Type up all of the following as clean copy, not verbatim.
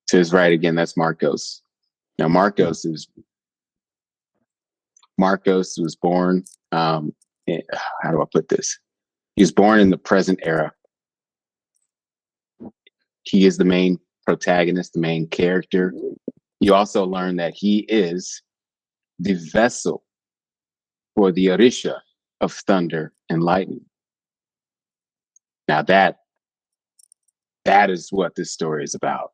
To his right again, that's Marcos. Now Marcos was born. How do I put this? He was born in the present era. He is the main protagonist, the main character. You also learn that he is the vessel for the Orisha of thunder and lightning. Now that is what this story is about,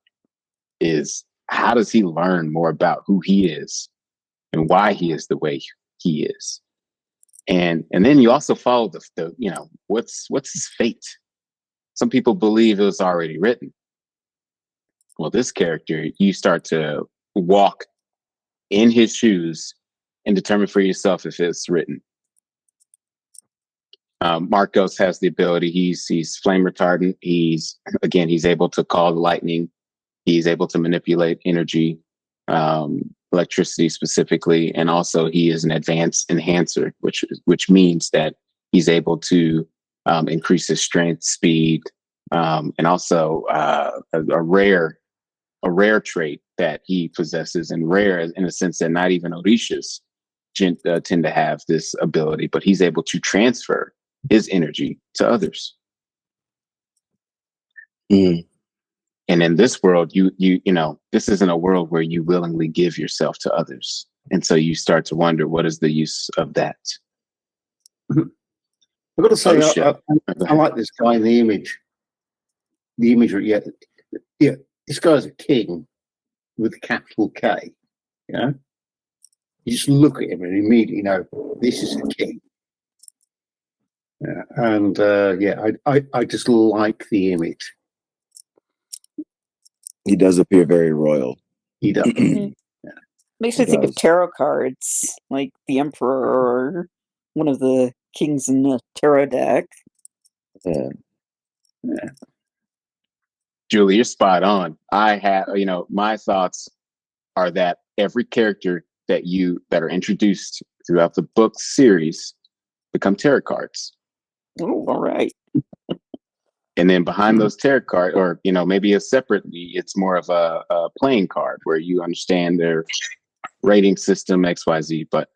is how does he learn more about who he is and why he is the way he is. And then you also follow the what's his fate? Some people believe it was already written. Well, this character, you start to walk in his shoes and determine for yourself if it's written. Marcos has the ability. He's flame retardant. He's able to call the lightning. He's able to manipulate energy, electricity specifically, and also he is an advanced enhancer, which means that he's able to increase his strength, speed, and also a rare trait that he possesses, and rare in a sense that not even Orishas tend to have this ability, but he's able to transfer his energy to others. And in this world, you this isn't a world where you willingly give yourself to others, and so you start to wonder, what is the use of that? I've got to say, I like this guy in the image. The imagery, yeah. This guy's a king with a capital K. You just look at him and immediately know this is a king. I just like the image. He does appear very royal. He does. Makes me think of tarot cards, like the Emperor or one of the kings in the tarot deck. Yeah. Julie, you're spot on. I have, my thoughts are that every character that are introduced throughout the book series become tarot cards. Oh, all right. And then behind those tarot cards, or maybe it's more of a playing card where you understand their rating system XYZ. But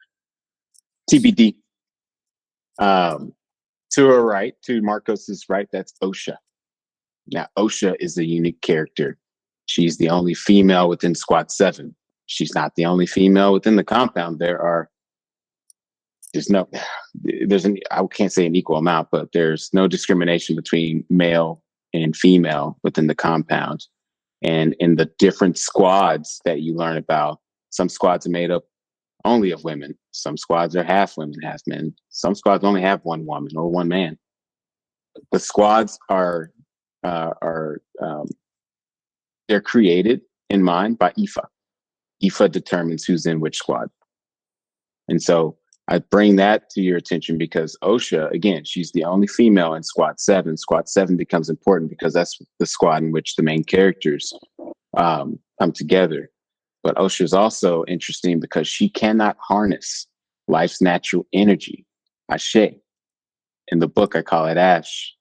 TBD. To her right, to Marcos's right, that's Osha. Now, Osha is a unique character. She's the only female within Squad 7. She's not the only female within the compound. I can't say an equal amount, but there's no discrimination between male and female within the compound. And in the different squads that you learn about, some squads are made up only of women. Some squads are half women, half men. Some squads only have one woman or one man. The squads are they're created in mind by Ifa. Ifa determines who's in which squad. And so I bring that to your attention because Osha, again, she's the only female in Squad 7. Squad 7 becomes important because that's the squad in which the main characters come together. But Osha is also interesting because she cannot harness life's natural energy, Ashe. In the book, I call it Ash.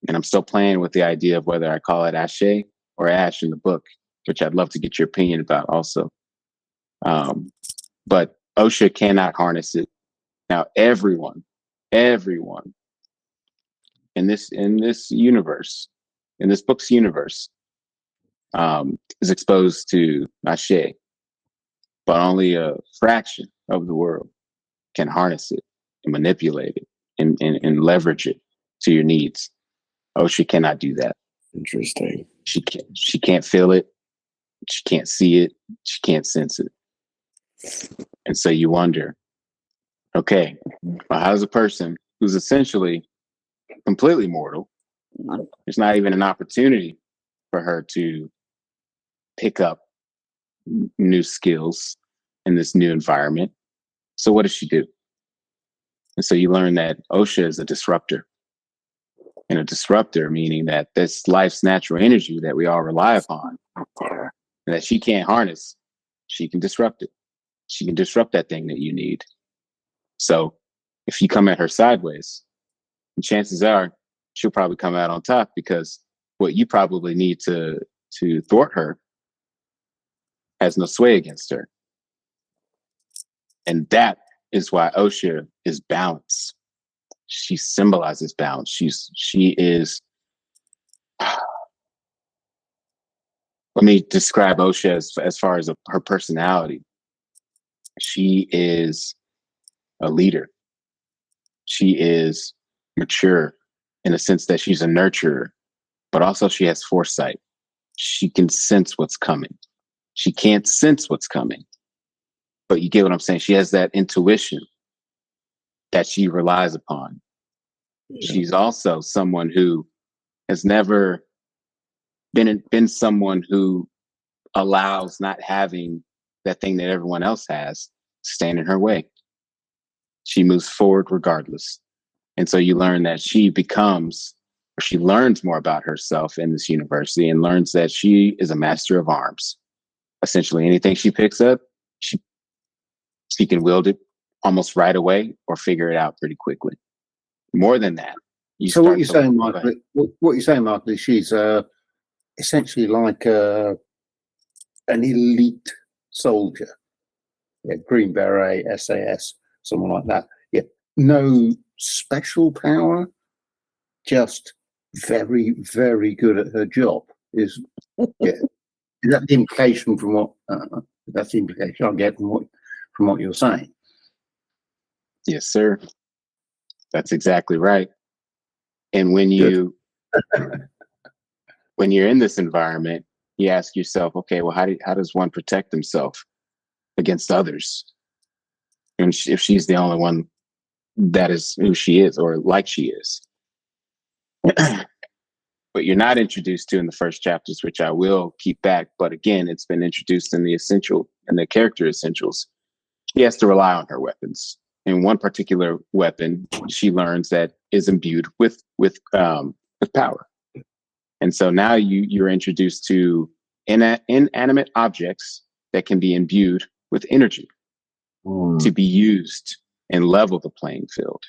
And I'm still playing with the idea of whether I call it Ashe or Ash in the book, which I'd love to get your opinion about also. But Osha cannot harness it. Now, everyone in this universe, in this book's universe, is exposed to Ashe, but only a fraction of the world can harness it and manipulate it and leverage it to your needs. Osha cannot do that. Interesting. She can't feel it. She can't see it. She can't sense it. And so you wonder, okay, well, how does a person who's essentially completely mortal, there's not even an opportunity for her to pick up new skills in this new environment. So what does she do? And so you learn that Osha is a disruptor. And a disruptor meaning that this life's natural energy that we all rely upon, that she can't harness, she can disrupt it. She can disrupt that thing that you need. So if you come at her sideways, chances are she'll probably come out on top because what you probably need to to thwart her has no sway against her. And that is why Osha is balance. She symbolizes balance. She is. Let me describe Osha as far as her personality. She is a leader. She is mature in a sense that she's a nurturer, but also she has foresight. She can sense what's coming. She can't sense what's coming, but you get what I'm saying? She has that intuition that she relies upon. Yeah. She's also someone who has never been someone who allows not having that thing that everyone else has stand in her way. She moves forward regardless. And so you learn that she learns more about herself in this university and learns that she is a master of arms. Essentially, anything she picks up, she can wield it almost right away or figure it out pretty quickly. More than that. What you're saying, Michael, is she's essentially like an elite soldier. Yeah, Green Beret, SAS, someone like that. Yeah, no special power, just very, very good at her job. Is that the implication from what? That's the implication I get from what you're saying. Yes, sir. That's exactly right. And when you're in this environment, you ask yourself, okay, well, how does one protect himself against others? And if she's the only one that is who she is or like she is. But you're not introduced to in the first chapters, which I will keep back. But again, it's been introduced in the character essentials. She has to rely on her weapons. And one particular weapon she learns that is imbued with power. And so now you're introduced to inanimate objects that can be imbued with energy to be used and level the playing field.